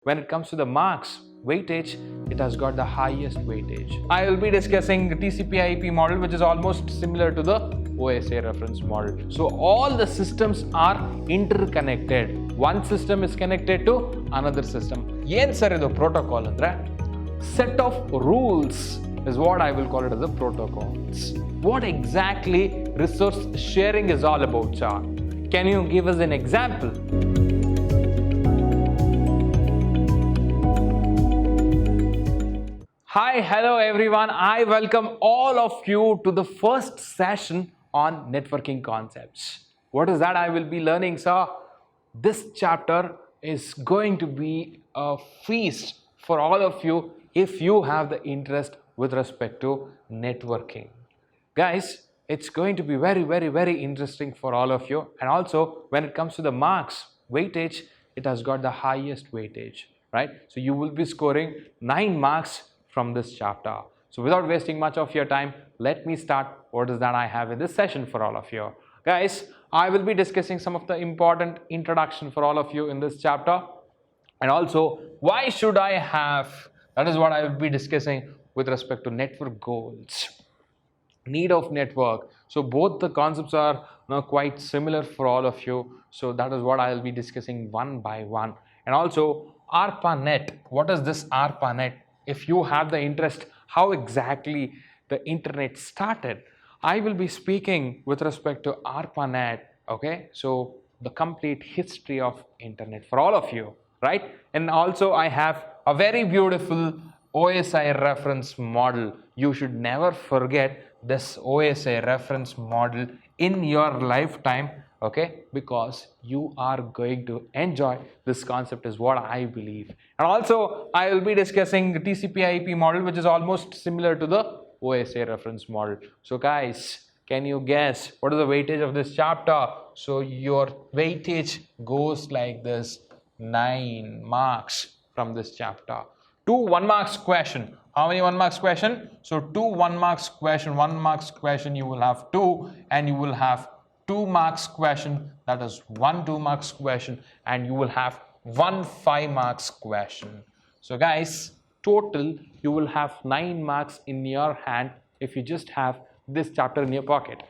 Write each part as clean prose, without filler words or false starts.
When it comes to the marks, weightage, it has got the highest weightage. I will be discussing the Tcp Ip model, which is almost similar to the OSA reference model. So all the systems are interconnected. One system is connected to another system. Yen sir idu protocol andre set of rules is what I will call it as the protocols. What exactly resource sharing is all about, sir? Can you give us an example? Hi, hello everyone. I welcome all of you to the first session on networking concepts. What is that I will be learning, sir? This chapter is going to be a feast for all of you if you have the interest with respect to networking. Guys, it's going to be very interesting for all of you. And also when it comes to the marks, weightage, it has got the highest weightage, right? So you will be scoring 9 marks from this chapter. So without wasting much of your time, let me start what is that I have in this session for all of you. Guys, I will be discussing some of the important introduction for all of you in this chapter. And also, why should I have, that is what I will be discussing with respect to network goals. Need of network. So both the concepts are quite similar for all of you. So that is what I will be discussing one by one. And also, ARPANET. What is this ARPANET? If you have the interest, how exactly the internet started, I will be speaking with respect to ARPANET, okay? So the complete history of internet for all of you, right? And also I have a very beautiful OSI reference model. You should never forget this OSI reference model in your lifetime, okay, because you are going to enjoy this concept is what I believe. And also I will be discussing the Tcp Ip model, which is almost similar to the OSA reference model. So guys, can you guess what is the weightage of this chapter? So your weightage goes like this: 9 marks from this chapter. 2 1 marks question. How many 1 marks question? So 2 1 marks question. 1 marks question you will have 2, and you will have 2 marks question, that is 1 2 marks question, and you will have 1 5 marks question. So guys, total you will have 9 marks in your hand if you just have this chapter in your pocket.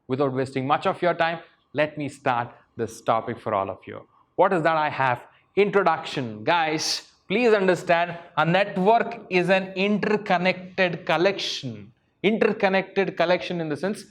Without wasting much of your time, let me start this topic for all of you. What is that I have? Introduction. Guys, please understand, a network is an interconnected collection. Interconnected collection in the sense,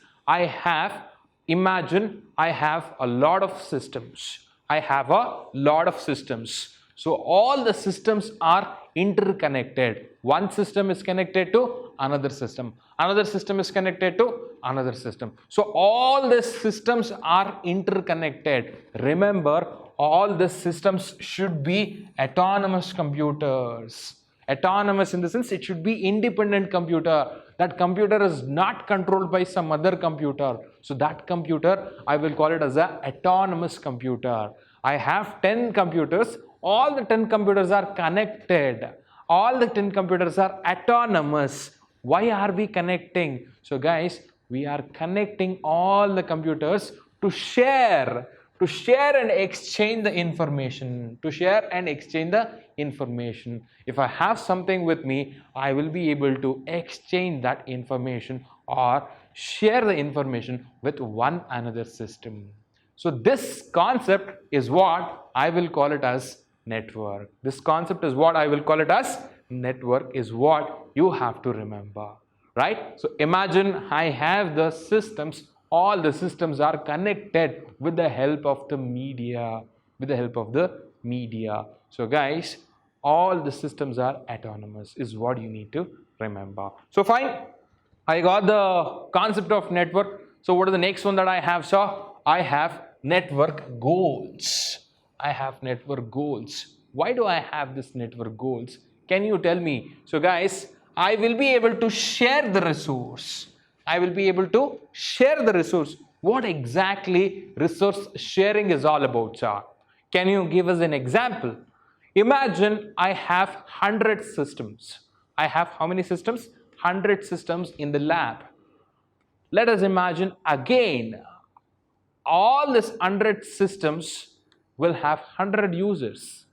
imagine I have a lot of systems. I have a lot of systems. So all the systems are interconnected. One system is connected to another system. Another system is connected to another system. So all the systems are interconnected. Remember, all the systems should be autonomous computers. Autonomous in the sense it should be independent computer. That computer is not controlled by some other computer. So that computer, I will call it as an autonomous computer. I have 10 computers. All the 10 computers are connected. All the 10 computers are autonomous. Why are we connecting? So guys, we are connecting all the computers to share and exchange the information. If I have something with me, I will be able to exchange that information or share the information with one another system. So this concept is what I will call it as network. This concept is what I will call it as network, is what you have to remember, right? So imagine I have the systems. All the systems are connected with the help of the media. So guys, all the systems are autonomous is what you need to remember. So fine, I got the concept of network. So what is the next one that I have, sir? I have network goals. Why do I have this network goals? Can you tell me? So guys, I will be able to share the resource. What exactly resource sharing is all about, sir? Can you give us an example? Imagine I have 100 systems. I have how many systems? 100 systems in the lab. Let us imagine again, all these 100 systems will have 100 users.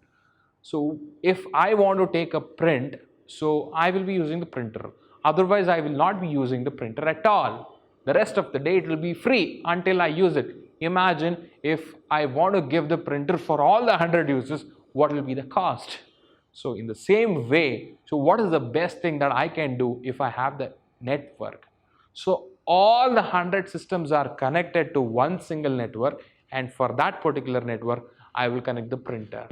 So if I want to take a print, so I will be using the printer. Otherwise, I will not be using the printer at all. The rest of the day it will be free until I use it. Imagine if I want to give the printer for all the 100 users, what will be the cost? So in the same way, so what is the best thing that I can do if I have the network? So all the 100 systems are connected to one single network, and for that particular network, I will connect the printer.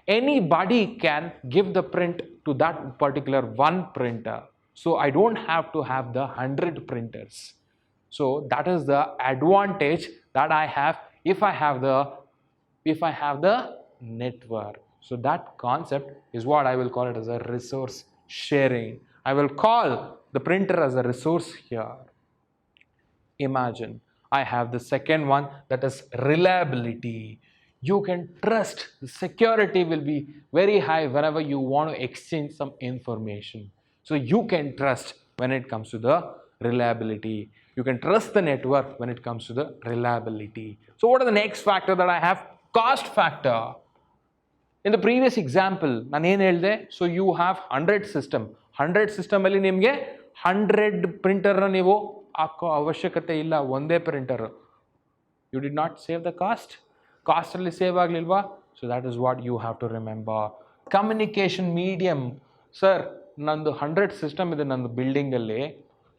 Anybody can give the print to that particular one printer. So I don't have to have the 100 printers. So that is the advantage that I have if I have the network. So that concept is what I will call it as a resource sharing. I will call the printer as a resource here. Imagine I have the second one, that is reliability. You can trust, the security will be very high whenever you want to exchange some information. So you can trust when it comes to the reliability. You can trust the network when it comes to the reliability. So what are the next factor that I have? Cost factor. In the previous example, ನಾನು ಏನು ಹೇಳಿದೆ? So you have 100 system. 100 system ಅಲ್ಲಿ ನಿಮಗೆ 100 printer ನೀವು ಹಾಕೋ ಅವಶ್ಯಕತೆ ಇಲ್ಲ, ಒಂದೇ printer. You did not save the cost. Cost ಅಲ್ಲಿ save ಆಗಲಿಲ್ವಾ? So that is what you have to remember. Communication medium. Sir, ನಂದು 100 system ಇದೆ ನಂದು building ಅಲ್ಲಿ.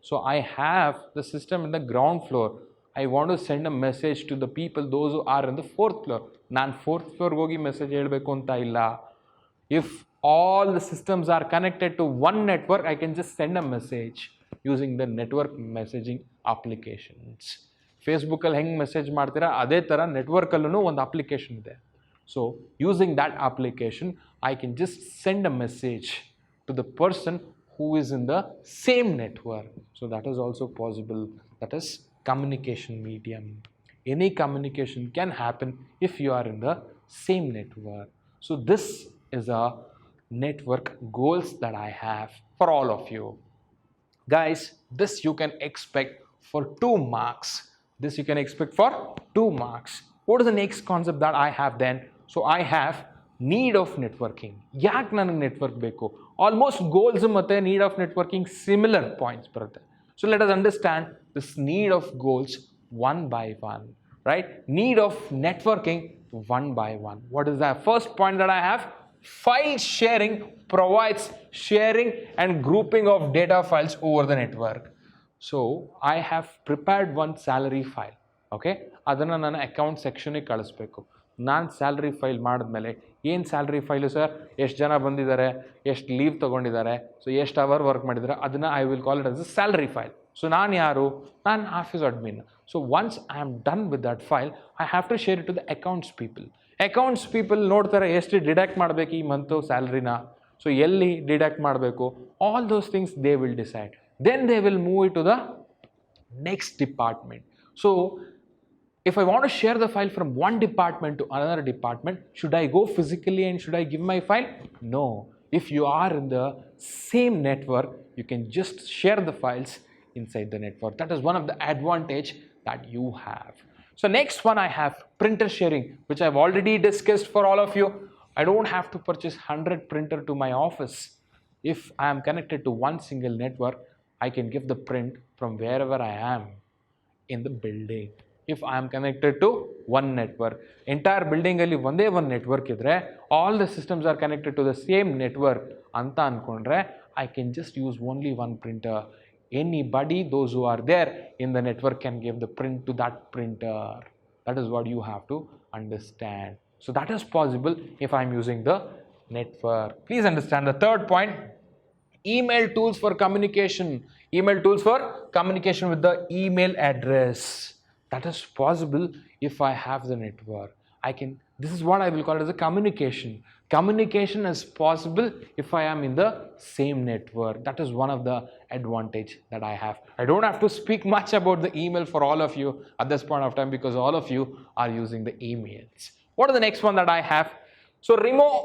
So I have the system in the ground floor. I want to send a message to the people, those who are in the 4th floor. ನಾನು 4th floor ಹೋಗಿ message ಹೇಳಬೇಕು ಅಂತ ಇಲ್ಲ. If all the systems are connected to one network, I can just send a message using the network messaging applications. Facebook ಅಲ್ಲಿ ಹೆಂಗೆ message ಮಾಡ್ತೀರಾ ಅದೇ ಥರ ನೆಟ್ವರ್ಕಲ್ಲೂ ಒಂದು ಅಪ್ಲಿಕೇಶನ್ ಇದೆ. So using that application, I can just send a message to the person who is in the same network. So that is also possible. That is communication medium. Any communication can happen if you are in the same network. So this is a network goals that I have for all of you. Guys, this you can expect for 2 marks. This you can expect for 2 marks. What is the next concept that I have then? So I have need of networking. ಯಾಕೆ ನನಗೆ network ಬೇಕು? Almost goals ಮತ್ತು need of networking similar points ಬರುತ್ತೆ. So let us understand this need of goals one by one, right? Need of networking one by one. What is the first point that I have? File sharing provides sharing and grouping of data files over the network. So I have prepared one salary file. Okay, ಅದನ್ನು ನಾನು account ಸೆಕ್ಷನಿಗೆ ಕಳಿಸ್ಬೇಕು. ನಾನು salary file ಮಾಡಿದ್ಮೇಲೆ ಏನು salary file sir, ಎಷ್ಟು ಜನ ಬಂದಿದ್ದಾರೆ, ಎಷ್ಟು ಲೀವ್ ತೊಗೊಂಡಿದ್ದಾರೆ, ಸೊ ಎಷ್ಟು ಅವರ್ ವರ್ಕ್ ಮಾಡಿದ್ದಾರೆ, ಅದನ್ನು I will call it as a salary file. So ನಾನು ಯಾರು? ನಾನು office admin. So once I am done with that file, I have to share it to the accounts people. Accounts people ನೋಡ್ತಾರೆ ಎಷ್ಟು deduct ಮಾಡಬೇಕು ಈ month ಸ್ಯಾಲ್ರಿನ, so ಎಲ್ಲಿ deduct ಮಾಡಬೇಕು, all those things they will decide. Then they will move it to the next department. So if I want to share the file from one department to another department, should I go physically and should I give my file? No. If you are in the same network, you can just share the files inside the network. That is one of the advantage that you have. So next one I have printer sharing, which I've already discussed for all of you. I don't have to purchase 100 printer to my office. If I am connected to one single network, I can give the print from wherever I am in the building. If I am connected to one network, entire building ಅಲ್ಲಿ ಒಂದೇ ಒಂದು network ಇದ್ರೆ, all the systems are connected to the same network ಅಂತ ಅನ್ಕೊಂಡ್ರೆ, I can just use only one printer. Anybody, those who are there in the network can give the print to that printer. That is what you have to understand. So that is possible if I am using the network. Please understand the third point. Email tools for communication. Email tools for communication with the email address. That is possible if I have the network. This is what I will call as a communication. Communication is possible if I am in the same network. That is one of the advantage that I have. I don't have to speak much about the email for all of you at this point of time because all of you are using the emails. What is the next one that I have? So remote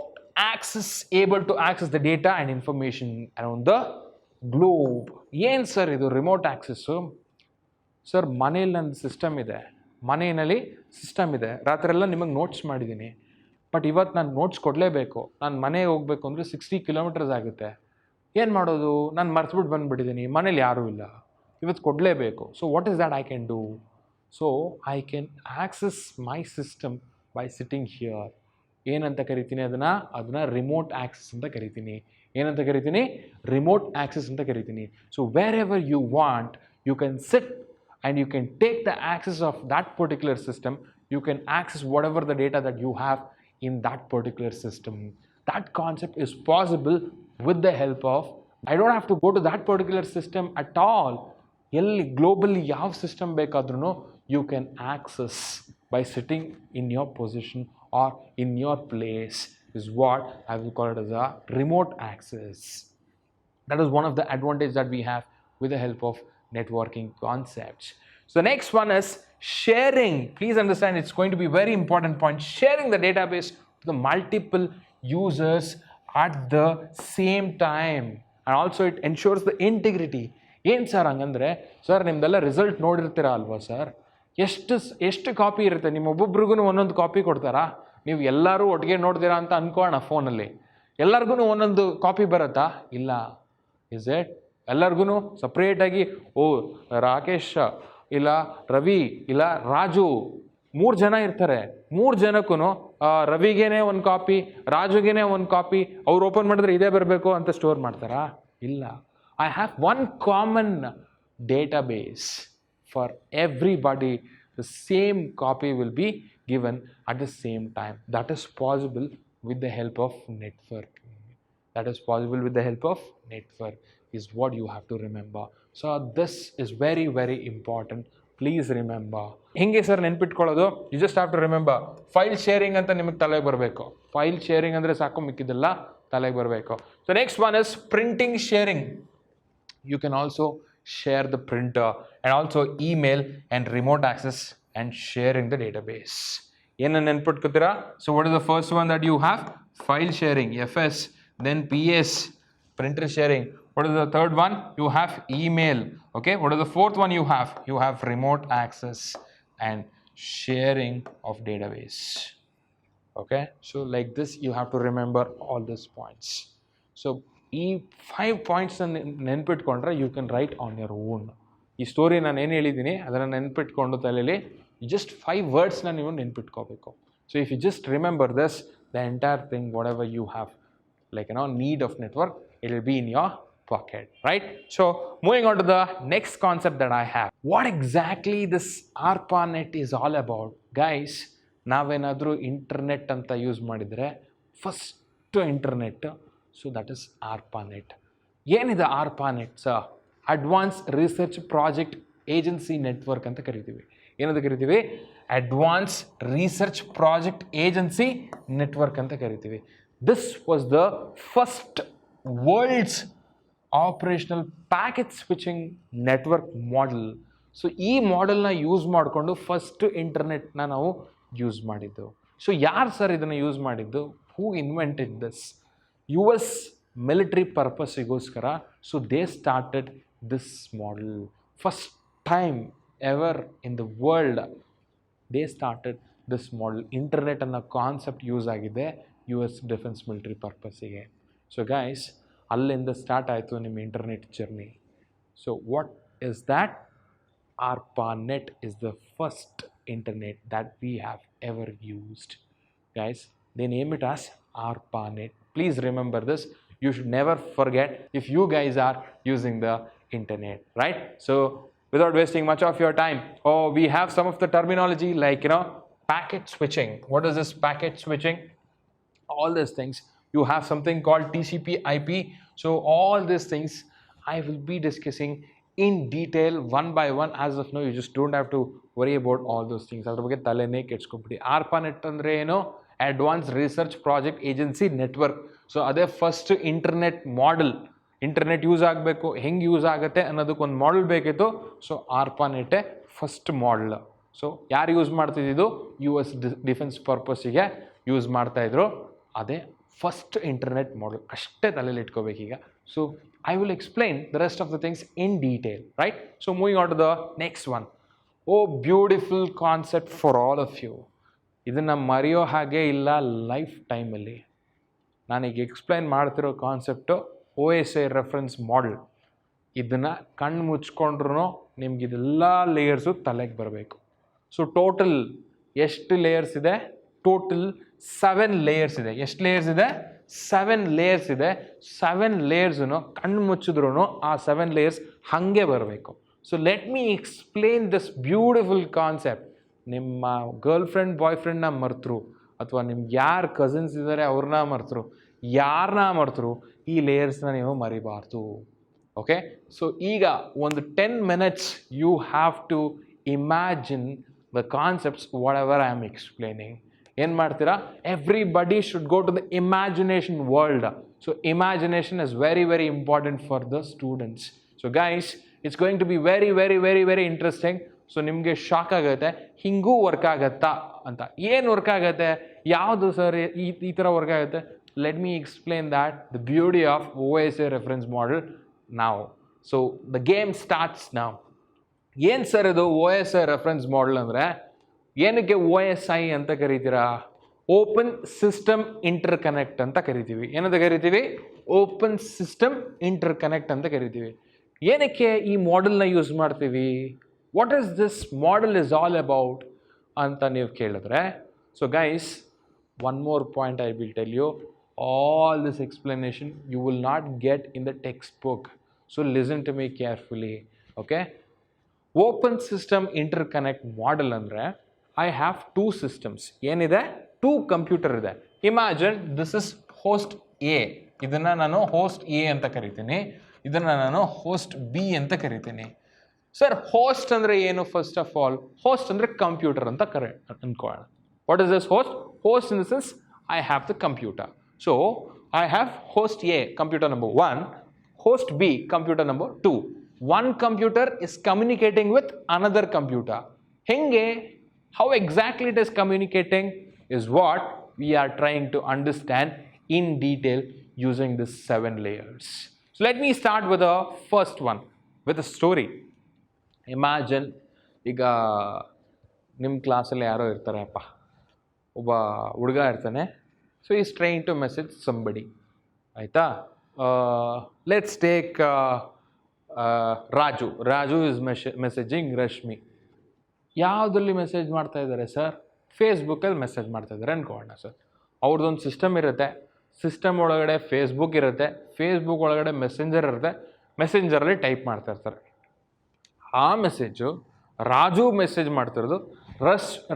access, able to access the data and information around the globe. ಏನು sir ಇದು remote access? Sir ಮನೇಲಿ ನನ್ನ system ಇದೆ, ಮನೆಯಲ್ಲಿ system ಇದೆ, ರಾತ್ರಿ ಎಲ್ಲ ನಿಮಗೆ ನೋಟ್ಸ್ ಮಾಡಿದ್ದೀನಿ. ಬಟ್ ಇವತ್ತು ನಾನು ನೋಟ್ಸ್ ಕೊಡಲೇಬೇಕು, ನಾನು ಮನೆಗೆ ಹೋಗಬೇಕು ಅಂದರೆ 60 ಕಿಲೋಮೀಟರ್ಸ್ ಆಗುತ್ತೆ. ಏನು ಮಾಡೋದು, ನಾನು ಮರ್ತ್ಬಿಟ್ಟು ಬಂದುಬಿಟ್ಟಿದ್ದೀನಿ, ಮನೇಲಿ ಯಾರೂ ಇಲ್ಲ, ಇವತ್ತು ಕೊಡಲೇಬೇಕು. So what is that I can do? So I can access my system by sitting here. ಏನಂತ ಕರಿತೀನಿ ಅದನ್ನು ರಿಮೋಟ್ ಆಕ್ಸಸ್ ಅಂತ ಕರಿತೀನಿ. ಏನಂತ ಕರಿತೀನಿ? ರಿಮೋಟ್ ಆಕ್ಸಸ್ ಅಂತ ಕರಿತೀನಿ. So wherever you want, you can sit and you can take the access of that particular system. You can access whatever the data that you have in that particular system. That concept is possible with the help of, I don't have to go to that particular system at all. Globally yav system bekadruno you can access by sitting in your position or in your place, is what I will call it as a remote access. That is one of the advantages that we have with the help of networking concepts. So the next one is sharing. Please understand, it's going to be a very important point. Sharing the database to the multiple users at the same time, and also it ensures the integrity. ಏನು sir ಹಂಗಂದರೆ, sir ನಿಮ್ದೆಲ್ಲ result ನೋಡಿರ್ತೀರ ಅಲ್ವಾ sir, ಎಷ್ಟು copy ಇರುತ್ತೆ, ನಿಮ್ಮೊಬ್ಬೊಬ್ರಿಗೂ ಒಂದೊಂದು copy ಕೊಡ್ತಾರಾ? ನೀವು ಎಲ್ಲರೂ ಒಟ್ಟಿಗೆ ನೋಡ್ತೀರಾ ಅಂತ ಅನ್ಕೋಣ, ಫೋನಲ್ಲಿ ಎಲ್ಲರಿಗೂ ಒಂದೊಂದು ಕಾಪಿ ಬರುತ್ತಾ? ಇಲ್ಲ. Is it? ಎಲ್ಲರಿಗೂ ಸಪ್ರೇಟಾಗಿ ರಾಕೇಶ್ ಇಲ್ಲ ರವಿ ಇಲ್ಲ ರಾಜು 3 ಜನ ಇರ್ತಾರೆ, 3 ಜನಕ್ಕೂ ರವಿಗೇನೆ ಒಂದು ಕಾಪಿ, ರಾಜುಗೇನೆ ಒಂದು ಕಾಪಿ, ಅವ್ರು ಓಪನ್ ಮಾಡಿದ್ರೆ ಇದೇ ಬರಬೇಕು ಅಂತ ಸ್ಟೋರ್ ಮಾಡ್ತಾರಾ? ಇಲ್ಲ. I have one common database for everybody. The same copy will be given at the same time. That is possible with the help of networking. That is possible with the help of network, is what you have to remember. So this is very, very important. Please remember. Hinge sir ನೆನ್ಪಿಟ್ಕೊಳ್ಳೋದು, you just have to remember file sharing ಅಂತ ನಿಮಗೆ ತಲೆಗೆ ಬರಬೇಕು. File sharing ಅಂದರೆ ಸಾಕು, ಮಿಕ್ಕಿದೆಲ್ಲ ತಲೆಗೆ ಬರಬೇಕು. So next one is printing sharing. You can also share the printer and also email and remote access and sharing the database. ಏನನ್ನ ನೆನ್ಪಿಟ್ಕೋತೀರಾ? So what is the first one that you have? File sharing, FS, then PS, printer sharing. What is the third one? You have email. Okay, what is the fourth one you have? You have remote access and sharing of database. Okay, so like this you have to remember all these points. So ಈ 5 points ನೆನ್ಪಿಟ್ಕೊಂಡ್ರೆ you can write on your own. ಈ story ನಾನು ಏನು ಹೇಳಿದ್ದೀನಿ ಅದನ್ನು ನೆನ್ಪಿಟ್ಕೊಂಡು ತಲೆಯಲ್ಲಿ just 5 wordsನ ನೀವು ನೆನ್ಪಿಟ್ಕೋಬೇಕು. So if you just remember this, the entire thing, whatever you have, like need of network, it will be in your pocket, right? So moving on to the next concept that I have. What exactly this ARPANET is all about? Guys, ನಾವೇನಾದರೂ internet ಅಂತ use ಮಾಡಿದರೆ first internet, so that is ARPANET. ಏನಿದೆ ARPANET sir? Advance research project agency network ಅಂತ ಕರಿತೀವಿ. ಏನಂತ ಕರಿತೀವಿ? Advance research project agency network ಅಂತ ಕರಿತೀವಿ. This was the first world's operational packet switching network model. So ಈ ಮಾಡೆಲ್ನ ಯೂಸ್ ಮಾಡಿಕೊಂಡು ಫಸ್ಟ್ ಇಂಟರ್ನೆಟ್ನ ನಾವು ಯೂಸ್ ಮಾಡಿದ್ದು. ಸೊ ಯಾರು ಸರ್ ಇದನ್ನು ಯೂಸ್ ಮಾಡಿದ್ದು? Who invented this? US military ಪರ್ಪಸ್ಸಿಗೋಸ್ಕರ. So they started this model. First time ever in the world they started this model. Internet ಅನ್ನೋ ಕಾನ್ಸೆಪ್ಟ್ ಯೂಸ್ ಆಗಿದೆ US ಡಿಫೆನ್ಸ್ ಮಿಲಿಟರಿ ಪರ್ಪಸ್ಸಿಗೆ. So guys, ಅಲ್ಲಿಂದ start ಆಯಿತು ನಿಮ್ಮ internet journey. So what is that? ARPANET is the first internet that we have ever used. Guys, they name it as ARPANET. Please remember this. You should never forget if you guys are using the internet, right? So without wasting much of your time, we have some of the terminology like packet switching. What is this packet switching? All these things. You have something called TCP IP. So all these things I will be discussing in detail one by one. As of now, you just don't have to worry about all those things. ಅದ್ರ ಬಗ್ಗೆ ತಲೆನೇ ಕೆಡ್ಸ್ಕೊಬಿಡಿ. ARPANET ಅಂದರೆ ಏನು? Advance research project agency network. So ಅದೇ first internet model. Internet use ಆಗಬೇಕು, ಹೆಂಗೆ use ಆಗುತ್ತೆ ಅನ್ನೋದಕ್ಕೊಂದು model ಬೇಕಿತ್ತು. So ARPANET first model. So ಯಾರು ಯೂಸ್ ಮಾಡ್ತಿದ್ದು? US ಡಿಫೆನ್ಸ್ ಪರ್ಪಸ್ಸಿಗೆ ಯೂಸ್ ಮಾಡ್ತಾಯಿದ್ರು. ಅದೇ ಫಸ್ಟ್ ಇಂಟರ್ನೆಟ್ ಮಾಡೆಲ್. ಅಷ್ಟೇ ತಲೆಯಲ್ಲಿ ಇಟ್ಕೋಬೇಕೀಗ. So I will explain the rest of the things in detail, right? So moving on to the next one. Oh, beautiful concept for all of you. ಇದನ್ನು ಮರೆಯೋ ಹಾಗೆ ಇಲ್ಲ life ಟೈಮಲ್ಲಿ. ನಾನೀಗ ಎಕ್ಸ್ಪ್ಲೈನ್ ಮಾಡ್ತಿರೋ concept OSI reference model. ಇದನ್ನು ಕಣ್ಣು ಮುಚ್ಕೊಂಡ್ರೂ ನಿಮ್ಗೆ ಇದೆಲ್ಲ ಲೇಯರ್ಸು ತಲೆಗೆ ಬರಬೇಕು. ಸೊ ಟೋಟಲ್ ಎಷ್ಟು ಲೇಯರ್ಸ್ ಇದೆ? ಟೋಟಲ್ 7 ಲೇಯರ್ಸ್ ಇದೆ. ಎಷ್ಟು ಲೇಯರ್ಸ್ ಇದೆ? 7 ಲೇಯರ್ಸ್ ಇದೆ. 7 ಲೇಯರ್ಸನ್ನು ಕಣ್ಣು ಮುಚ್ಚಿದ್ರೂ ಆ 7 ಲೇಯರ್ಸ್ ಹಾಗೆ ಬರಬೇಕು. So let me explain this beautiful concept. ನಿಮ್ಮ ಗರ್ಲ್ ಫ್ರೆಂಡ್ ಬಾಯ್ ಫ್ರೆಂಡ್ನ ಮರ್ತರು ಅಥವಾ ನಿಮ್ಗೆ ಯಾರು ಕಸಿನ್ಸ್ ಇದ್ದಾರೆ ಅವ್ರನ್ನ ಮರ್ತರು, ಯಾರನ್ನ ಮರ್ತರು, ಈ ಲೇಯರ್ಸ್ನ ನೀವು ಮರಿಬಾರ್ದು. ಓಕೆ, ಸೊ ಈಗ ಒಂದು 10 minutes you have to imagine the concepts whatever I am explaining. ಏನು ಮಾಡ್ತೀರಾ? Everybody should go to the imagination world. So imagination is very very important for the students. So guys, it's going to be very very very very interesting. So ನಿಮಗೆ shock ಆಗುತ್ತೆ, ಹಿಂಗೂ work ಆಗುತ್ತಾ ಅಂತ. ಏನು work ಆಗುತ್ತೆ? ಯಾವುದು sir ಈ ಥರ ವರ್ಕ್ ಆಗುತ್ತೆ? Let me explain that the beauty of OSI reference model ನಾವು. ಸೊ ದ ಗೇಮ್ ಸ್ಟಾರ್ಟ್ಸ್ ನಾವು. ಏನು ಸರ್ ಇದು OSI ರೆಫರೆನ್ಸ್ ಮಾಡೆಲ್ ಅಂದರೆ? ಏನಕ್ಕೆ OSI ಅಂತ ಕರಿತೀರಾ? ಓಪನ್ ಸಿಸ್ಟಮ್ ಇಂಟರ್ಕನೆಕ್ಟ್ ಅಂತ ಕರಿತೀವಿ. ಏನಂತ ಕರಿತೀವಿ? ಓಪನ್ ಸಿಸ್ಟಮ್ ಇಂಟರ್ಕನೆಕ್ಟ್ ಅಂತ ಕರಿತೀವಿ. ಏನಕ್ಕೆ ಈ ಮಾಡೆಲ್ನ ಯೂಸ್ ಮಾಡ್ತೀವಿ? What is this model is all about ಅಂತ ನೀವು ಕೇಳಿದ್ರೆ, so guys, one more point I will tell you. All this explanation you will not get in the text book. So listen to me carefully. Okay, open system interconnect model ಅಂದರೆ I have 2 systems. ಏನಿದೆ? 2 computer ಇದೆ. Imagine this is host A. ಇದನ್ನು ನಾನು host A ಅಂತ ಕರಿತೀನಿ. ಇದನ್ನು ನಾನು host B ಅಂತ ಕರಿತೀನಿ. ಸರ್, ಹೋಸ್ಟ್ ಅಂದರೆ ಏನು? ಫಸ್ಟ್ ಆಫ್ ಆಲ್, ಹೋಸ್ಟ್ ಅಂದರೆ ಕಂಪ್ಯೂಟರ್ ಅಂತ ಅನ್ಕೊಳ್ಳೋಣ. What is this host? Host in the sense I have the computer. So I have host A, computer number 1, host B, computer number 2. One computer is communicating with another computer. Henge, how exactly it is communicating is what we are trying to understand in detail using these 7 layers. So let me start with the first one, with a story. Imagine, ಈಗ ನಿಮ್ಮ ಕ್ಲಾಸಲ್ಲಿ ಯಾರೋ ಇರ್ತಾರಪ್ಪ, ಒಬ್ಬ ಹುಡುಗ ಇರ್ತಾನೆ. So is trying to message somebody, ಆಯಿತಾ? Let's take Raju is messaging Rashmi. ಯಾವುದ್ರಲ್ಲಿ message ಮಾಡ್ತಾ ಇದ್ದಾರೆ ಸರ್? ಫೇಸ್ಬುಕ್ಕಲ್ಲಿ ಮೆಸೇಜ್ ಮಾಡ್ತಾ ಇದ್ದಾರೆ ಅನ್ಕೊಳ್ಳೋಣ ಸರ್. ಅವ್ರದ್ದೊಂದು ಸಿಸ್ಟಮ್ ಇರುತ್ತೆ. ಸಿಸ್ಟಮ್ ಒಳಗಡೆ ಫೇಸ್ಬುಕ್ ಇರುತ್ತೆ. ಫೇಸ್ಬುಕ್ ಒಳಗಡೆ ಮೆಸೆಂಜರ್ ಇರುತ್ತೆ. ಮೆಸೆಂಜರಲ್ಲಿ ಟೈಪ್ ಮಾಡ್ತಾ ಇರ್ತಾರೆ. ಆ ಮೆಸೇಜು ರಾಜು ಮೆಸೇಜ್ ಮಾಡ್ತಿರೋದು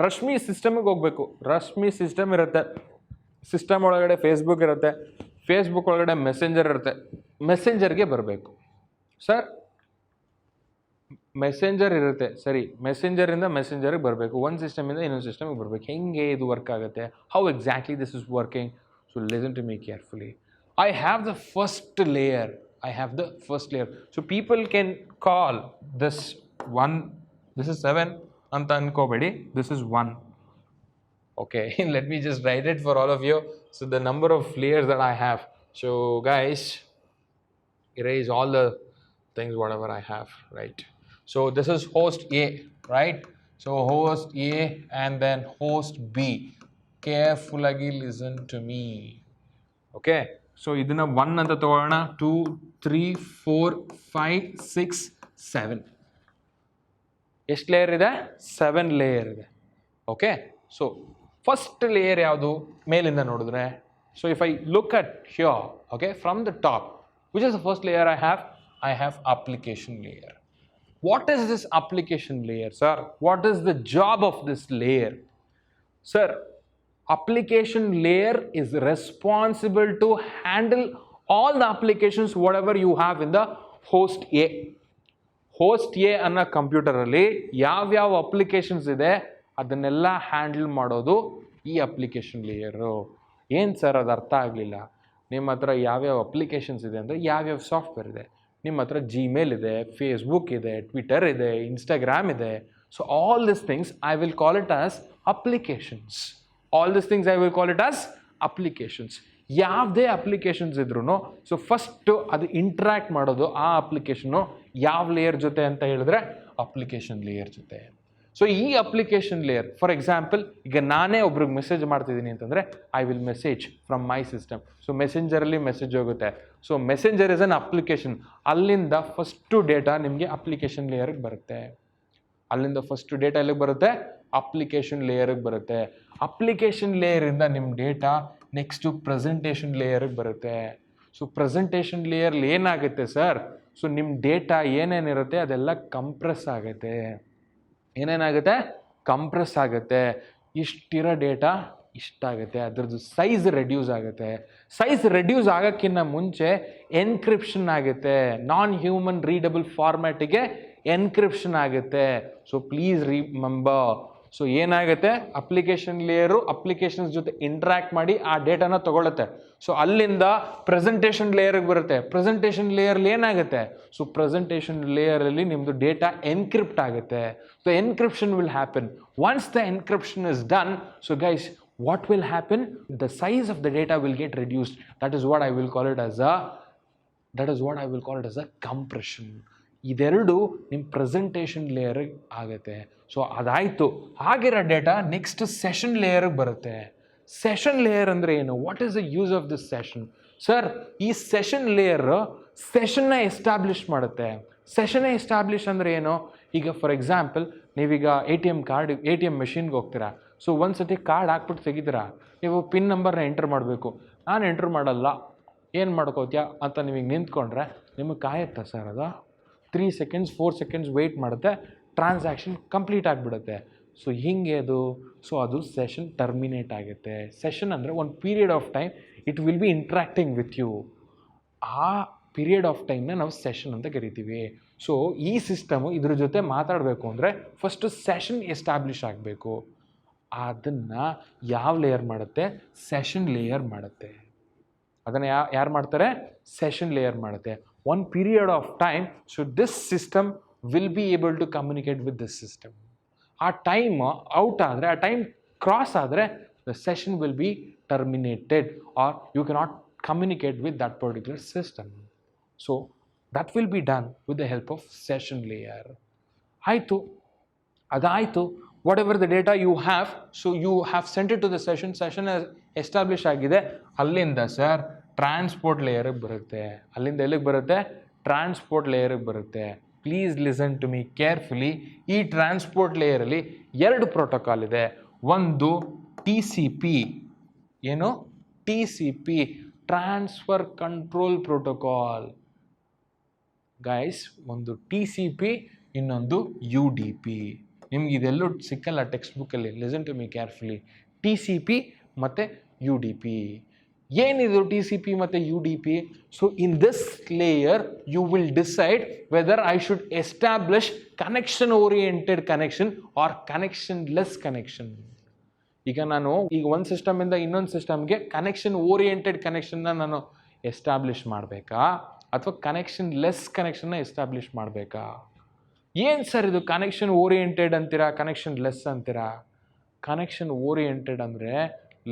ರಶ್ಮಿ ಸಿಸ್ಟಮಿಗೆ ಹೋಗಬೇಕು. ರಶ್ಮಿ ಸಿಸ್ಟಮ್ ಇರುತ್ತೆ. ಸಿಸ್ಟಮ್ ಒಳಗಡೆ ಫೇಸ್ಬುಕ್ ಇರುತ್ತೆ. ಫೇಸ್ಬುಕ್ ಒಳಗಡೆ ಮೆಸೆಂಜರ್ ಇರುತ್ತೆ. ಮೆಸೆಂಜರ್ಗೆ ಬರಬೇಕು ಸರ್. ಮೆಸೆಂಜರ್ ಇರುತ್ತೆ, ಸರಿ. ಮೆಸೆಂಜರಿಂದ ಮೆಸೆಂಜರ್ಗೆ ಬರಬೇಕು. ಒಂದು ಸಿಸ್ಟಮಿಂದ ಇನ್ನೊಂದು ಸಿಸ್ಟಮಿಗೆ ಬರಬೇಕು. ಹೆಂಗೆ ಇದು ವರ್ಕ್ ಆಗುತ್ತೆ? How exactly this is working? So listen to me carefully. I have the first layer. So people can call this 1, this is 7 anta ankobedi, this is 1. Okay, let me just write it for all of you. So the number of layers that I have. So guys, erase all the things whatever I have, right? So this is host A, right? So host A and then host B. Carefully listen to me. Okay, so ಇದನ್ನ 1 ಅಂತ ತಗೊಳ್ಳೋಣ. 2, 3, 4, 5, 6, 7. ಎಷ್ಟು layer ಇದೆ? 7 layer ಇದೆ. Okay, so first layer ಯಾವುದು? ಮೇಲಿಂದ ನೋಡಿದ್ರೆ, so if I look at here, okay, from the top, which is the first layer I have application layer. What is this application layer, sir? What is the job of this layer? Sir, application layer is responsible to handle all the applications whatever you have in the host A. Host A ಅನ್ನೋ ಕಂಪ್ಯೂಟರಲ್ಲಿ ಯಾವ್ಯಾವ applications ಇದೆ ಅದನ್ನೆಲ್ಲ handle ಮಾಡೋದು ಈ application layer. ಏನು sir ಅದು ಅರ್ಥ ಆಗಲಿಲ್ಲ? ನಿಮ್ಮ ಹತ್ರ ಯಾವ್ಯಾವ ಅಪ್ಲಿಕೇಶನ್ಸ್ ಇದೆ ಅಂದರೆ ಯಾವ್ಯಾವ ಸಾಫ್ಟ್ವೇರ್ ಇದೆ. ನಿಮ್ಮ ಹತ್ರ ಜಿಮೇಲ್ ಇದೆ, ಫೇಸ್ಬುಕ್ ಇದೆ, ಟ್ವಿಟರ್ ಇದೆ, ಇನ್ಸ್ಟಾಗ್ರಾಮ್ ಇದೆ. So all this things I will call it as applications. All these things I will call it as applications. ಯಾವುದೇ ಅಪ್ಲಿಕೇಶನ್ಸ್ ಇದ್ರೂ ಸೊ ಫಸ್ಟು ಅದು ಇಂಟ್ರ್ಯಾಕ್ಟ್ ಮಾಡೋದು ಆ ಅಪ್ಲಿಕೇಶನ್ನು ಯಾವ ಲೇಯರ್ ಜೊತೆ ಅಂತ ಹೇಳಿದ್ರೆ ಅಪ್ಲಿಕೇಶನ್ ಲೇಯರ್ ಜೊತೆ. ಸೊ ಈ ಅಪ್ಲಿಕೇಶನ್ ಲೇಯರ್, ಫಾರ್ ಎಕ್ಸಾಂಪಲ್ ಈಗ ನಾನೇ ಒಬ್ರಿಗೆ ಮೆಸೇಜ್ ಮಾಡ್ತಿದ್ದೀನಿ ಅಂತಂದರೆ I will message from my system. So ಮೆಸೆಂಜರಲ್ಲಿ ಮೆಸೇಜ್ ಹೋಗುತ್ತೆ. So messenger is an application. ಅಲ್ಲಿಂದ ಫಸ್ಟು ಡೇಟಾ ನಿಮಗೆ ಅಪ್ಲಿಕೇಶನ್ ಲೇಯರ್ಗೆ ಬರುತ್ತೆ. ಅಲ್ಲಿಂದ ಫಸ್ಟ್ ಡೇಟಾ ಎಲ್ಲಿಗೆ ಬರುತ್ತೆ? ಅಪ್ಲಿಕೇಶನ್ ಲೇಯರ್ಗೆ ಬರುತ್ತೆ. ಅಪ್ಲಿಕೇಶನ್ ಲೇಯರಿಂದ ನಿಮ್ಮ ಡೇಟಾ ನೆಕ್ಸ್ಟು ಪ್ರೆಸೆಂಟೇಷನ್ ಲೇಯರ್ಗೆ ಬರುತ್ತೆ. ಸೊ ಪ್ರೆಸೆಂಟೇಷನ್ ಲೇಯರ್ಲಿ ಏನಾಗುತ್ತೆ ಸರ್? ಸೊ ನಿಮ್ಮ ಡೇಟಾ ಏನೇನಿರುತ್ತೆ ಅದೆಲ್ಲ ಕಂಪ್ರೆಸ್ ಆಗುತ್ತೆ. ಏನೇನಾಗುತ್ತೆ? ಕಂಪ್ರೆಸ್ ಆಗುತ್ತೆ. ಇಷ್ಟಿರೋ ಡೇಟಾ ಇಷ್ಟಾಗುತ್ತೆ. ಅದರದ್ದು ಸೈಜ್ ರೆಡ್ಯೂಸ್ ಆಗುತ್ತೆ. ಸೈಜ್ ರೆಡ್ಯೂಸ್ ಆಗೋಕ್ಕಿಂತ ಮುಂಚೆ ಎನ್ಕ್ರಿಪ್ಷನ್ ಆಗುತ್ತೆ. ನಾನ್ ಹ್ಯೂಮನ್ ರೀಡಬಲ್ ಫಾರ್ಮ್ಯಾಟಿಗೆ ಎನ್ಕ್ರಿಪ್ಷನ್ ಆಗುತ್ತೆ. So please remember. ಸೊ ಏನಾಗುತ್ತೆ? ಅಪ್ಲಿಕೇಶನ್ ಲೇಯರು ಅಪ್ಲಿಕೇಶನ್ಸ್ ಜೊತೆ ಇಂಟ್ರ್ಯಾಕ್ಟ್ ಮಾಡಿ ಆ ಡೇಟಾನ ತೊಗೊಳುತ್ತೆ. ಸೊ ಅಲ್ಲಿಂದ ಪ್ರೆಸೆಂಟೇಷನ್ ಲೇಯರ್ಗೆ ಬರುತ್ತೆ. ಪ್ರೆಸೆಂಟೇಷನ್ ಲೇಯರ್ಲಿ ಏನಾಗುತ್ತೆ? ಸೊ ಪ್ರೆಸೆಂಟೇಷನ್ ಲೇಯರಲ್ಲಿ ನಿಮ್ಮದು ಡೇಟಾ ಎನ್ಕ್ರಿಪ್ಟ್ ಆಗುತ್ತೆ. So encryption will happen. Once the encryption is done, so guys what will happen? The size of the data will get reduced. That is what I will call it as a compression. ಇದೆರಡು ನಿಮ್ಮ presentation ಲೇಯರ್ಗೆ ಆಗುತ್ತೆ. So ಅದಾಯಿತು. ಆಗಿರೋ data next session ಲೇಯರ್ಗೆ ಬರುತ್ತೆ. Session layer ಅಂದರೆ ಏನು? What is the use of this session? Sir, ಈ session layer ಸೆಷನ್ನ establish ಮಾಡುತ್ತೆ. ಸೆಷನ್ನೇ establish ಅಂದರೆ ಏನು? ಈಗ ಫಾರ್ ಎಕ್ಸಾಂಪಲ್ ನೀವೀಗ ಎ ಟಿ ಎಮ್ ಮೆಷಿನ್ಗೆ ಹೋಗ್ತೀರಾ. ಸೊ ಒಂದು ಸತಿ ಕಾರ್ಡ್ ಹಾಕ್ಬಿಟ್ಟು ತೆಗಿತೀರಾ, ನೀವು ಪಿನ್ ನಂಬರ್ನ ಎಂಟ್ರ್ ಮಾಡಬೇಕು. ನಾನು ಎಂಟ್ರ್ ಮಾಡಲ್ಲ, ಏನು ಮಾಡ್ಕೋತ್ಯಾ ಅಂತ ನೀವೀಗ ನಿಂತ್ಕೊಂಡ್ರೆ ನಿಮಗೆ ಕಾಯುತ್ತಾ ಸರ್? ಅದು 3 seconds 4 seconds ವೆಯ್ಟ್ ಮಾಡುತ್ತೆ, ಟ್ರಾನ್ಸಾಕ್ಷನ್ ಕಂಪ್ಲೀಟ್ ಆಗಿಬಿಡುತ್ತೆ. ಸೊ ಹಿಂಗೆ ಅದು. ಸೊ ಅದು ಸೆಷನ್ ಟರ್ಮಿನೇಟ್ ಆಗುತ್ತೆ. ಸೆಷನ್ ಅಂದರೆ ಒಂದು period of time it will be interacting with you. ಆ ಪೀರಿಯಡ್ ಆಫ್ ಟೈಮ್ನ ನಾವು ಸೆಷನ್ ಅಂತ ಕರಿತೀವಿ. ಸೊ ಈ ಸಿಸ್ಟಮು ಇದ್ರ ಜೊತೆ ಮಾತಾಡಬೇಕು ಅಂದರೆ ಫಸ್ಟು ಸೆಷನ್ ಎಸ್ಟಾಬ್ಲಿಷ್ ಆಗಬೇಕು. ಅದನ್ನು ಯಾವ ಲೇಯರ್ ಮಾಡುತ್ತೆ? ಸೆಷನ್ ಲೇಯರ್ ಮಾಡುತ್ತೆ. ಅದನ್ನು ಯಾರು ಮಾಡ್ತಾರೆ? ಸೆಷನ್ ಲೇಯರ್ ಮಾಡುತ್ತೆ. One period of time, so this system will be able to communicate with this system. ಆ ಟೈಮ್ ಔಟ್ ಆದರೆ, ಆ ಟೈಮ್ ಕ್ರಾಸ್ ಆದರೆ the session will be terminated or you cannot communicate with that particular system. So that will be done with the help of session layer. ಆಯಿತು, ಅದಾಯಿತು. whatever the data you have, so you have sent it to the session establish ಆಗಿದೆ. ಅಲ್ಲಿಂದ sir transport ಲೇಯರ್ಗೆ ಬರುತ್ತೆ. ಅಲ್ಲಿಂದ ಎಲ್ಲಿಗೆ ಬರುತ್ತೆ? Transport ಲೇಯರ್ಗೆ ಬರುತ್ತೆ. Please listen to me carefully. ಈ ಟ್ರಾನ್ಸ್ಪೋರ್ಟ್ ಲೇಯರಲ್ಲಿ 2 ಪ್ರೋಟೋಕಾಲ್ ಇದೆ. ಒಂದು TCP, ಏನು? TCP, transfer control protocol. Guys, ಒಂದು TCP, ಇನ್ನೊಂದು UDP. ನಿಮ್ಗೆ ಇದೆಲ್ಲೂ ಸಿಕ್ಕಲ್ಲ ಟೆಕ್ಸ್ಟ್ ಬುಕ್ಕಲ್ಲಿ. Listen to me carefully. TCP ಮತ್ತು UDP. ಏನಿದು TCP ಮತ್ತು UDP? So in this layer you will decide whether I should establish connection oriented connection or connectionless connection. ಈಗ ಒಂದು ಸಿಸ್ಟಮಿಂದ ಇನ್ನೊಂದು ಸಿಸ್ಟಮ್ಗೆ ಕನೆಕ್ಷನ್ ಓರಿಯೆಂಟೆಡ್ ಕನೆಕ್ಷನ್ನ ನಾನು ಎಸ್ಟಾಬ್ಲಿಷ್ ಮಾಡಬೇಕಾ ಅಥವಾ ಕನೆಕ್ಷನ್ ಲೆಸ್ ಕನೆಕ್ಷನ್ನ ಎಸ್ಟಾಬ್ಲಿಷ್ ಮಾಡಬೇಕಾ? ಏನು ಸರ್ ಇದು ಕನೆಕ್ಷನ್ ಓರಿಯೆಂಟೆಡ್ ಅಂತೀರಾ, ಕನೆಕ್ಷನ್ ಲೆಸ್ ಅಂತೀರಾ? ಕನೆಕ್ಷನ್ ಓರಿಯೆಂಟೆಡ್ ಅಂದರೆ,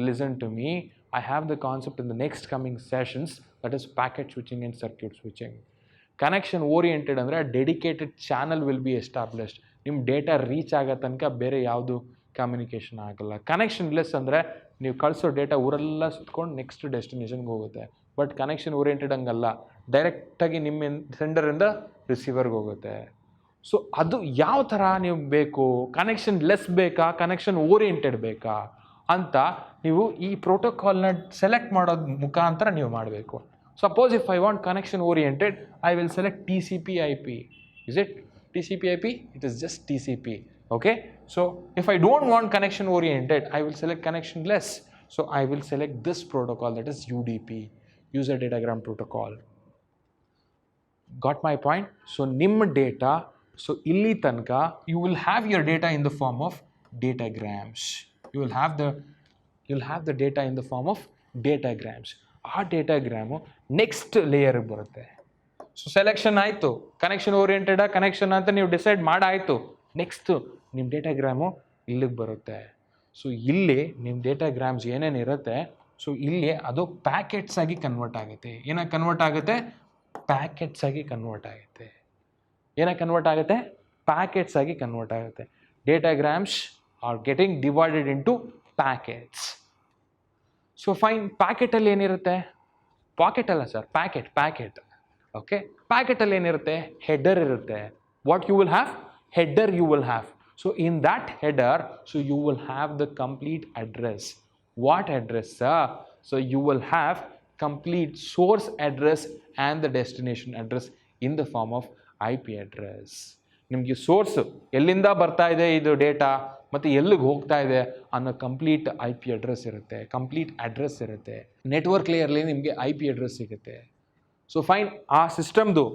listen to me, I have the concept in the next coming sessions, that is packet switching and circuit switching. Connection oriented ಅಂದರೆ dedicated channel will be established. ನಿಮ್ಮ data reach ಆಗೋ ತನಕ ಬೇರೆ ಯಾವುದು communication ಆಗಲ್ಲ. Connection less ಅಂದರೆ ನೀವು ಕಳಿಸೋ data ಊರೆಲ್ಲ ಸುತ್ಕೊಂಡು ನೆಕ್ಸ್ಟ್ ಡೆಸ್ಟಿನೇಷನ್ಗೆ ಹೋಗುತ್ತೆ. ಬಟ್ ಕನೆಕ್ಷನ್ ಓರಿಯೆಂಟೆಡ್ ಹಂಗಲ್ಲ, ಡೈರೆಕ್ಟಾಗಿ ನಿಮ್ಮ ಸೆಂಡರಿಂದ ರಿಸೀವರ್ಗೆ ಹೋಗುತ್ತೆ. ಸೊ ಅದು ಯಾವ ಥರ ನೀವು ಬೇಕು? ಕನೆಕ್ಷನ್ ಲೆಸ್ ಬೇಕಾ, ಕನೆಕ್ಷನ್ ಓರಿಯೆಂಟೆಡ್ ಬೇಕಾ ಅಂತ ನೀವು ಈ ಪ್ರೋಟೋಕಾಲ್ನ ಸೆಲೆಕ್ಟ್ ಮಾಡೋದು ಮುಖಾಂತರ ನೀವು ಮಾಡಬೇಕು. Suppose if I want connection oriented, I will select TCP IP. Is it TCP IP? It is just TCP. Okay, so if I don't want connection oriented, I will select connection less. So I will select this protocol, that is UDP, user datagram protocol. Got my point? So nim data, so illi tanka you will have your data in the form of datagrams. You will have the data in the form of datagrams. Our datagram next layer ಬರುತ್ತೆ. So selection ಆಯಿತು, connection ಓರಿಯೆಂಟೆಡಾ connection ಅಂತ ನೀವು decide ಮಾಡಾಯಿತು. Next ನಿಮ್ಮ ಡೇಟಾಗ್ರಾಮು ಇಲ್ಲಿಗೆ ಬರುತ್ತೆ. So ಇಲ್ಲಿ ನಿಮ್ಮ ಡೇಟಾಗ್ರಾಮ್ಸ್ ಏನೇನಿರುತ್ತೆ, so ಇಲ್ಲಿ ಅದು ಪ್ಯಾಕೆಟ್ಸ್ ಆಗಿ ಕನ್ವರ್ಟ್ ಆಗುತ್ತೆ. ಏನಾಗಿ ಕನ್ವರ್ಟ್ ಆಗುತ್ತೆ? ಪ್ಯಾಕೆಟ್ಸ್ ಆಗಿ ಕನ್ವರ್ಟ್ ಆಗುತ್ತೆ. ಏನಾಗಿ ಕನ್ವರ್ಟ್ ಆಗುತ್ತೆ? ಪ್ಯಾಕೆಟ್ಸ್ ಆಗಿ ಕನ್ವರ್ಟ್ ಆಗುತ್ತೆ. Datagrams are getting divided into packets. So fine, packet ಅಲ್ಲಿ ಏನಿರುತ್ತೆ? ಪಾಕೆಟ್ ಅಲ್ಲ ಸರ್, ಪ್ಯಾಕೆಟ್. ಓಕೆ, ಪ್ಯಾಕೆಟ್ ಅಲ್ಲಿ ಏನಿರುತ್ತೆ? ಹೆಡರ್ ಇರುತ್ತೆ. What you will have? Header you will have. So in that header, so you will have the complete address. What address, sir? So you will have complete source address and the destination address in the form of IP address. ನಿಮಗೆ source ಎಲ್ಲಿಂದ ಬರ್ತಾ ಇದೆ ಇದು data ಮತ್ತು ಎಲ್ಲಿಗೆ ಹೋಗ್ತಾ ಇದೆ ಅನ್ನೋ ಕಂಪ್ಲೀಟ್ IP ಅಡ್ರೆಸ್ ಇರುತ್ತೆ, ಕಂಪ್ಲೀಟ್ ಅಡ್ರೆಸ್ ಇರುತ್ತೆ. ನೆಟ್ವರ್ಕ್ ಲೇಯರ್ಲಿ ನಿಮಗೆ IP ಅಡ್ರೆಸ್ ಸಿಗುತ್ತೆ. ಸೊ ಫೈನ್, ಆ ಸಿಸ್ಟಮ್ದು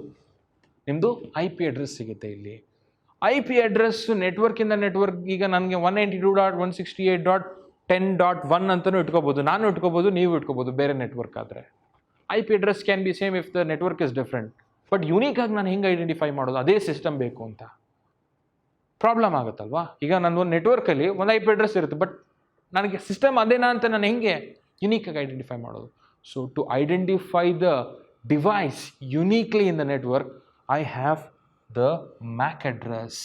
ನಿಮ್ಮದು IP ಅಡ್ರೆಸ್ ಸಿಗುತ್ತೆ ಇಲ್ಲಿ. IP ಅಡ್ರೆಸ್ ನೆಟ್ವರ್ಕಿಂದ ನೆಟ್ವರ್ಕ್ ಈಗ ನನಗೆ 192.168.10.1 ಅಂತಲೂ ಇಟ್ಕೋಬೋದು, ನಾನು ಇಟ್ಕೋಬೋದು, ನೀವು ಇಟ್ಕೋಬೋದು ಬೇರೆ ನೆಟ್ವರ್ಕ್ ಆದರೆ. IP address can be same if the network is different. But ಯುನೀಕಾಗಿ ನಾನು ಹೆಂಗೆ ಐಡೆಂಟಿಫೈ ಮಾಡೋದು? ಅದೇ ಸಿಸ್ಟಮ್ ಬೇಕು ಅಂತ ಪ್ರಾಬ್ಲಮ್ ಆಗುತ್ತಲ್ವಾ? ಈಗ ನನ್ನ ಒಂದು ನೆಟ್ವರ್ಕಲ್ಲಿ ಒಂದು IP ಅಡ್ರೆಸ್ ಇರುತ್ತೆ, ಬಟ್ ನನಗೆ ಸಿಸ್ಟಮ್ ಅದೇನಾ ಅಂತ ನಾನು ಹೆಂಗೆ ಯುನೀಕಾಗಿ ಐಡೆಂಟಿಫೈ ಮಾಡೋದು? So to identify the device uniquely in the network, I have the MAC address.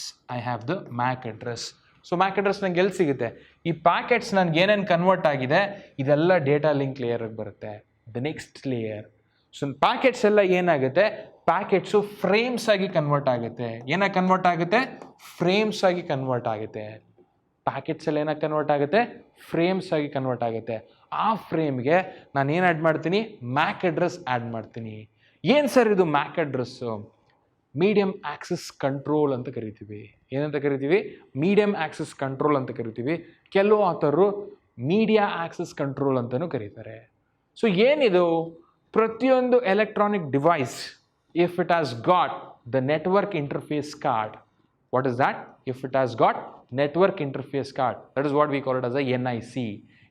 So MAC address ನಂಗೆ ಎಲ್ಲಿ ಸಿಗುತ್ತೆ? ಈ ಪ್ಯಾಕೆಟ್ಸ್ ನನಗೆ ಏನೇನು ಕನ್ವರ್ಟ್ ಆಗಿದೆ ಇದೆಲ್ಲ ಡೇಟಾ ಲಿಂಕ್ ಲೇಯರ್ಗೆ ಬರುತ್ತೆ. The next layer, so packets ಎಲ್ಲ ಏನಾಗುತ್ತೆ? ಪ್ಯಾಕೆಟ್ಸು ಫ್ರೇಮ್ಸ್ ಆಗಿ ಕನ್ವರ್ಟ್ ಆಗುತ್ತೆ. ಏನಾಗಿ ಕನ್ವರ್ಟ್ ಆಗುತ್ತೆ? ಫ್ರೇಮ್ಸ್ ಆಗಿ ಕನ್ವರ್ಟ್ ಆಗುತ್ತೆ. ಪ್ಯಾಕೆಟ್ಸ್ ಎಲ್ಲ ಏನಾಗಿ ಕನ್ವರ್ಟ್ ಆಗುತ್ತೆ? ಫ್ರೇಮ್ಸ್ ಆಗಿ ಕನ್ವರ್ಟ್ ಆಗುತ್ತೆ. ಆ ಫ್ರೇಮ್ಗೆ ನಾನು ಏನು ಆ್ಯಡ್ ಮಾಡ್ತೀನಿ? MAC ಅಡ್ರೆಸ್ ಆ್ಯಡ್ ಮಾಡ್ತೀನಿ. ಏನು ಸರ್ ಇದು MAC address? Medium access control ಅಂತ ಕರಿತೀವಿ. ಏನಂತ ಕರಿತೀವಿ? ಮೀಡಿಯಮ್ ಆಕ್ಸೆಸ್ ಕಂಟ್ರೋಲ್ ಅಂತ ಕರಿತೀವಿ. ಕೆಲವು ಆಥರು ಮೀಡಿಯಾ ಆಕ್ಸೆಸ್ ಕಂಟ್ರೋಲ್ ಅಂತಲೂ ಕರೀತಾರೆ. ಸೊ ಏನಿದು? ಪ್ರತಿಯೊಂದು electronic device, if it has got the network interface card. What is that? If it has got network interface card, that is what we call it as a NIC.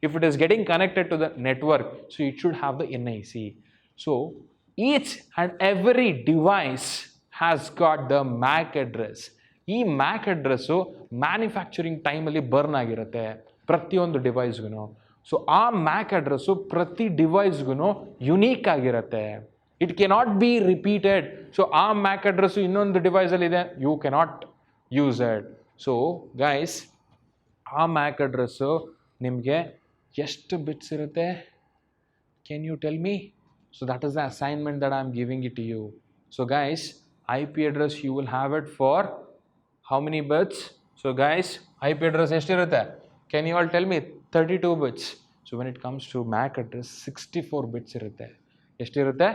If it is getting connected to the network, so it should have the NIC. So each and every device has got the MAC address. ಈ MAC address manufacturing ಟೈಮಲ್ಲಿ burn ಆಗಿರುತ್ತೆ ಪ್ರತಿಯೊಂದು ಡಿವೈಸ್ಗೂ. So ಆ MAC address ಪ್ರತಿ ಡಿವೈಸ್ಗೂ unique ಆಗಿರುತ್ತೆ. It cannot be repeated. So ಆ MAC ಅಡ್ರೆಸ್ಸು ಇನ್ನೊಂದು ಡಿವೈಸಲ್ಲಿದೆ, you cannot use it. So guys, ಆ MAC ಅಡ್ರೆಸ್ಸು ನಿಮಗೆ ಎಷ್ಟು ಬಿಟ್ಸ್ ಇರುತ್ತೆ? Can you tell me? So that is the assignment that I am giving it to you. So guys, IP address you will have it for how many bits? So guys, IP address ಎಷ್ಟಿರುತ್ತೆ? Can you all tell me? 32 bits. So when it comes to MAC address, 64 bits ಇರುತ್ತೆ. ಎಷ್ಟಿರುತ್ತೆ?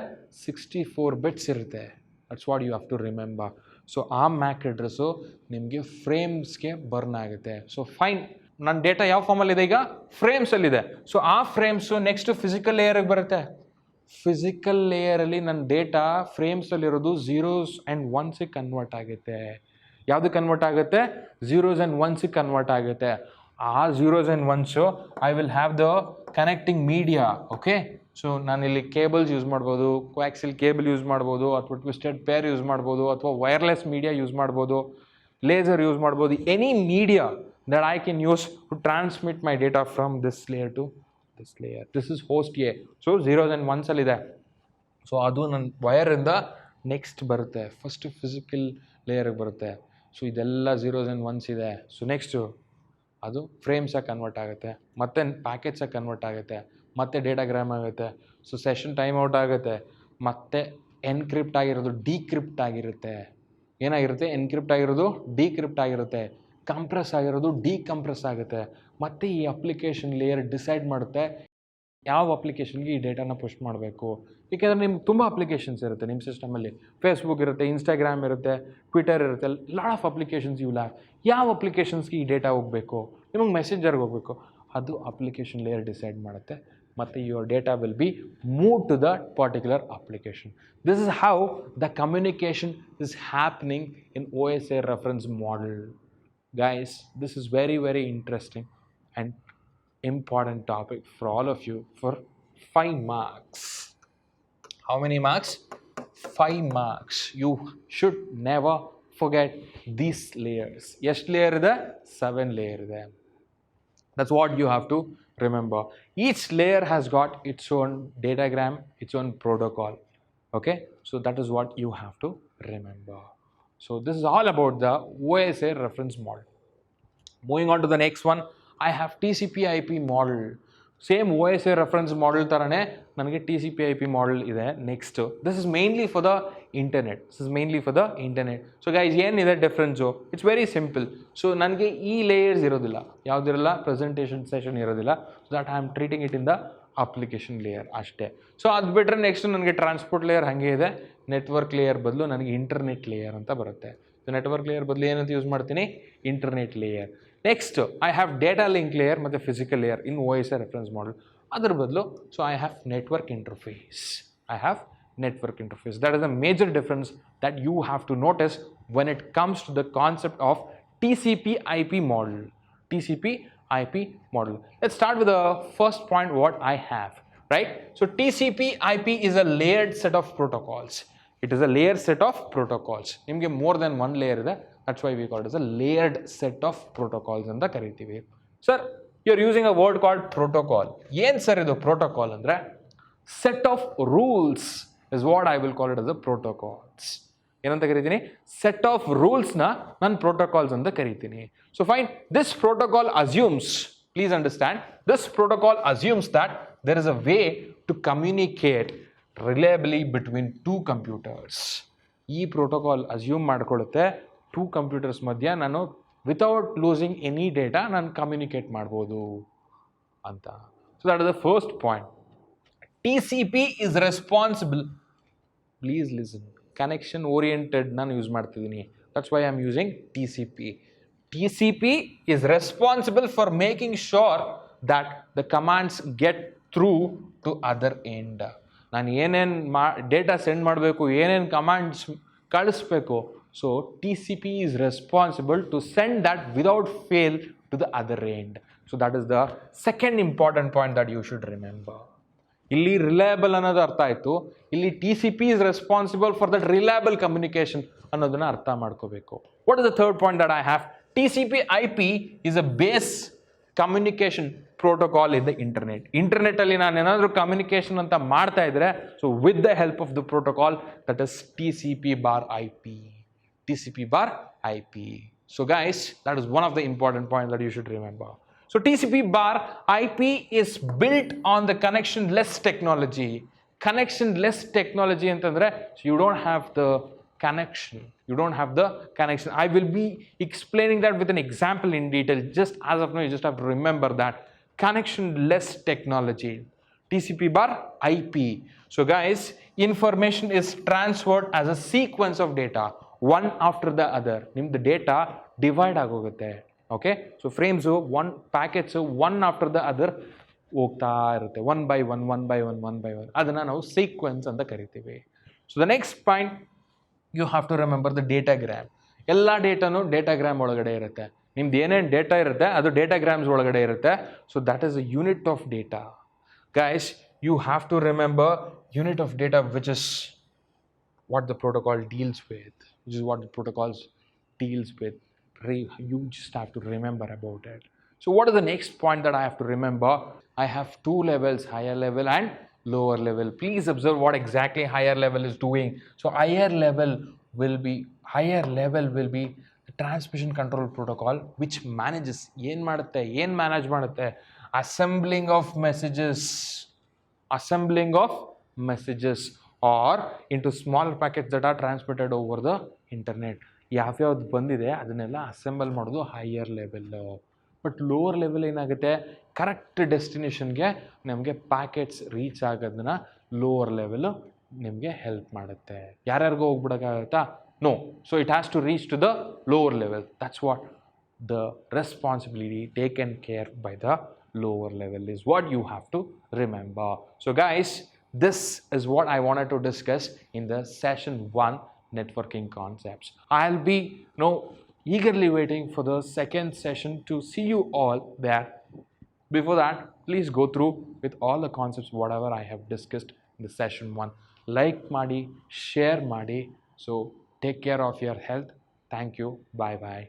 64 bits ಇರುತ್ತೆ. That's what you have to remember. So ಆ MAC address ನಿಮಗೆ ಫ್ರೇಮ್ಸ್ಗೆ burn ಆಗುತ್ತೆ. So fine, ನನ್ನ data ಯಾವ ಫಾರ್ಮಲ್ಲಿದೆ? ಈಗ ಫ್ರೇಮ್ಸಲ್ಲಿದೆ. ಸೊ ಆ ಫ್ರೇಮ್ಸು ನೆಕ್ಸ್ಟ್ ಫಿಸಿಕಲ್ ಲೇಯರ್ಗೆ ಬರುತ್ತೆ. ಫಿಸಿಕಲ್ ಲೇಯರಲ್ಲಿ ನನ್ನ data ಫ್ರೇಮ್ಸಲ್ಲಿರೋದು 0s and 1s convert ಆಗುತ್ತೆ. ಯಾವುದು ಕನ್ವರ್ಟ್ ಆಗುತ್ತೆ? 0s and 1s ಕನ್ವರ್ಟ್ ಆಗುತ್ತೆ. ಆ 0s and 1s I will have the connecting media. Okay, so ನಾನಿಲ್ಲಿ ಕೇಬಲ್ಸ್ ಯೂಸ್ ಮಾಡ್ಬೋದು, ಕೋಆಕ್ಸಿಲ್ ಕೇಬಲ್ ಯೂಸ್ ಮಾಡ್ಬೋದು, ಅಥವಾ ಟ್ವಿಸ್ಟೆಡ್ ಪೇರ್ ಯೂಸ್ ಮಾಡ್ಬೋದು, ಅಥವಾ ವೈರ್ಲೆಸ್ ಮೀಡಿಯಾ ಯೂಸ್ ಮಾಡ್ಬೋದು, ಲೇಸರ್ ಯೂಸ್ ಮಾಡ್ಬೋದು. Any media that I can use to transmit my data from this layer to this layer. This is host A. So 0s and 1s ಅಲ್ಲಿದೆ. So ಅದು ನನ್ನ ವಯರಿಂದ next ಬರುತ್ತೆ, first physical ಲೇಯರ್ಗೆ ಬರುತ್ತೆ. So ಇದೆಲ್ಲ 0s and 1s ಇದೆ. So next ಅದು ಫ್ರೇಮ್ಸಾಗಿ convert ಆಗುತ್ತೆ, ಮತ್ತೆ ಪ್ಯಾಕೆಟ್ಸಾಗಿ ಕನ್ವರ್ಟ್ ಆಗುತ್ತೆ, ಮತ್ತೆ ಡೇಟಾಗ್ರಾಮ್ ಆಗುತ್ತೆ. ಸೊ ಸೆಷನ್ ಟೈಮ್ ಔಟ್ ಆಗುತ್ತೆ, ಮತ್ತೆ ಎನ್ಕ್ರಿಪ್ಟ್ ಆಗಿರೋದು ಡಿಕ್ರಿಪ್ಟ್ ಆಗಿರುತ್ತೆ. ಏನಾಗಿರುತ್ತೆ? ಎನ್ಕ್ರಿಪ್ಟ್ ಆಗಿರೋದು ಡಿಕ್ರಿಪ್ಟ್ ಆಗಿರುತ್ತೆ. ಕಂಪ್ರೆಸ್ ಆಗಿರೋದು ಡಿಕಂಪ್ರೆಸ್ ಆಗುತ್ತೆ. ಮತ್ತು ಈ ಅಪ್ಲಿಕೇಶನ್ ಲೇಯರ್ ಡಿಸೈಡ್ ಮಾಡುತ್ತೆ ಯಾವ ಅಪ್ಲಿಕೇಶನ್ಗೆ ಈ ಡೇಟಾನ ಪುಷ್ ಮಾಡಬೇಕು. ಏಕೆಂದರೆ ನಿಮ್ಗೆ ತುಂಬ ಅಪ್ಲಿಕೇಶನ್ಸ್ ಇರುತ್ತೆ ನಿಮ್ಮ ಸಿಸ್ಟಮಲ್ಲಿ. ಫೇಸ್ಬುಕ್ ಇರುತ್ತೆ, ಇನ್ಸ್ಟಾಗ್ರಾಮ್ ಇರುತ್ತೆ, ಟ್ವಿಟರ್ ಇರುತ್ತೆ, ಲಾಟ್ ಆಫ್ ಅಪ್ಲಿಕೇಶನ್ಸ್ ಯು ಲ್ಯಾವ್. ಯಾವ ಅಪ್ಲಿಕೇಶನ್ಸ್ಗೆ ಈ ಡೇಟಾ ಹೋಗಬೇಕು, ನಿಮಗೆ ಮೆಸೇಂಜರ್ಗೆ ಹೋಗಬೇಕು, ಅದು ಅಪ್ಲಿಕೇಶನ್ ಲೇಯರ್ ಡಿಸೈಡ್ ಮಾಡುತ್ತೆ. ಮತ್ತು your data will be move to the particular application. This is how the communication is happening in OSA reference model. Guys, this is very, very interesting and important topic for all of you for 5 marks. How many marks? 5 marks. You should never forget these layers. Yes, layer ಇದೆ? 7 layer ಇದೆ. That's what you have to remember. Each layer has got its own datagram, its own protocol. Okay, so that is what you have to remember. So this is all about the OSA reference model. Moving on to the next one, I have TCP IP model. Same OSA reference model tarane ನನಗೆ TCP IP model ಇದೆ. Next, this is mainly for the internet. So guys, ಏನಿದೆ difference? It's very simple. So ನನಗೆ ಈ layers ಇರೋದಿಲ್ಲ, ಯಾವುದಿರಲ್ಲ, presentation session ಇರೋದಿಲ್ಲ, so that I am treating it in the application layer ಅಷ್ಟೇ. So ಅದು ಬಿಟ್ಟರೆ next ನನಗೆ ಟ್ರಾನ್ಸ್ಪೋರ್ಟ್ ಲೇಯರ್ ಹಾಗೆ ಇದೆ, ನೆಟ್ವರ್ಕ್ ಲೇಯರ್ ಬದಲು ನನಗೆ ಇಂಟರ್ನೆಟ್ ಲೇಯರ್ ಅಂತ ಬರುತ್ತೆ. ಸೊ ನೆಟ್ವರ್ಕ್ ಲೇಯರ್ ಬದಲು ಏನಂತ ಯೂಸ್ ಮಾಡ್ತೀನಿ, internet layer. Next I have data link layer ಮತ್ತು ಫಿಸಿಕಲ್ ಲೇಯರ್ ಇನ್ OSA ರೆಫರೆನ್ಸ್ ಮಾಡಲ್. ಅದರ ಬದಲು so I have network interface. That is a major difference that you have to notice when it comes to the concept of TCP IP model. Let's start with the first point what I have, right? So TCP IP is a layered set of protocols. ನಿಮಗೆ more than one layer ಇದೆ, that's why we call it as a layered set of protocols ಅಂತ ಕರಿತೀವಿ. Sir, you're using a word called protocol. ಏನು sir ಇದು protocol ಅಂದರೆ set of rules is what I will call it as a protocols. ಏನಂತ ಕರಿತೀನಿ, set of rules ನ ನಾನು protocols ಅಂತ ಕರಿತೀನಿ. So fine, this protocol assumes, please understand, this protocol assumes that there is a way to communicate reliably between two computers. ಈ protocol assume ಮಾಡ್ಕೊಳ್ಳುತ್ತೆ two computers ಮಧ್ಯ ನಾನು without losing any data ನಾನು communicate ಮಾಡ್ಬೋದು ಅಂತ. So that is the first point. TCP is responsible, please listen, connection oriented ನಾನು use ಮಾಡ್ತಿದ್ದೀನಿ, that's why I'm using TCP. TCP is responsible for making sure that the commands get through to other end. ನಾನು ಏನೇನು data send ಮಾಡಬೇಕು, ಏನೇನು commands ಕಳಿಸ್ಬೇಕು, so TCP is responsible to send that without fail to the other end. So that is the second important point that you should remember. ಇಲ್ಲಿ reliable ಅನ್ನೋದು ಅರ್ಥ ಆಯಿತು, ಇಲ್ಲಿ TCP is responsible for that reliable communication ಅನ್ನೋದನ್ನ ಅರ್ಥ ಮಾಡ್ಕೋಬೇಕು. What is the third point that I have? TCP IP is a base communication protocol in the internet. Internet ಅಲ್ಲಿ ನಾನು ಏನಾದರೂ ಕಮ್ಯುನಿಕೇಶನ್ ಅಂತ ಮಾಡ್ತಾ ಇದ್ರೆ, so with the help of the protocol that is TCP bar IP. So guys, that is one of the important points that you should remember. So TCP bar IP is built on the connectionless technology. ಅಂತಂದ್ರೆ you don't have the connection. I will be explaining that with an example in detail. Just as of now, you just have to remember that connectionless technology, TCP bar IP. So guys, information is transferred as a sequence of data, one after the other. The data divide agogutte. Okay, so frames one packets one after the other ಹೋಗ್ತಾ ಇರುತ್ತೆ, one by one. ಅದನ್ನ ನಾವು sequence ಅಂತ ಕರಿತೀವಿ. So the next point, you have to remember the datagram. ಎಲ್ಲ ಡೇಟಾನು datagram ಒಳಗಡೆ ಇರುತ್ತೆ. ನಿಮ್ದು ಏನೇನು ಡೇಟಾ ಇರುತ್ತೆ ಅದು ಡೇಟಾಗ್ರಾಮ್ಸ್ ಒಳಗಡೆ ಇರುತ್ತೆ. So that is a unit of data. Guys, you have to remember unit of data which is what the protocol deals with, which is what the protocols deals with. You just have to remember about it. So what is the next point that I have to remember? I have two levels, higher level and lower level. Please observe what exactly higher level is doing. So higher level will be the transmission control protocol which manages manage ಮಾಡುತ್ತೆ assembling of messages or into smaller packets that are transmitted over the internet. ಯಾವ್ಯಾವ್ದು ಬಂದಿದೆ ಅದನ್ನೆಲ್ಲ assemble ಮಾಡೋದು higher level. But lower level ಏನಾಗುತ್ತೆ, correct ಡೆಸ್ಟಿನೇಷನ್ಗೆ ನಮಗೆ packets reach ಆಗೋದನ್ನ lower level ನಿಮಗೆ ಹೆಲ್ಪ್ ಮಾಡುತ್ತೆ. ಯಾರ್ಯಾರಿಗೂ ಹೋಗ್ಬಿಡೋಕ್ಕಾಗತ್ತಾ? No. So it has to reach to the lower level. That's what the responsibility taken care by the lower level is what you have to remember. So guys, this is what I wanted to discuss in the session 1 networking concepts. I'll be eagerly waiting for the second session to see you all there. Before that, please go through with all the concepts whatever I have discussed in the session 1. Like ಮಾಡಿ, share ಮಾಡಿ. So take care of your health. Thank you. Bye bye.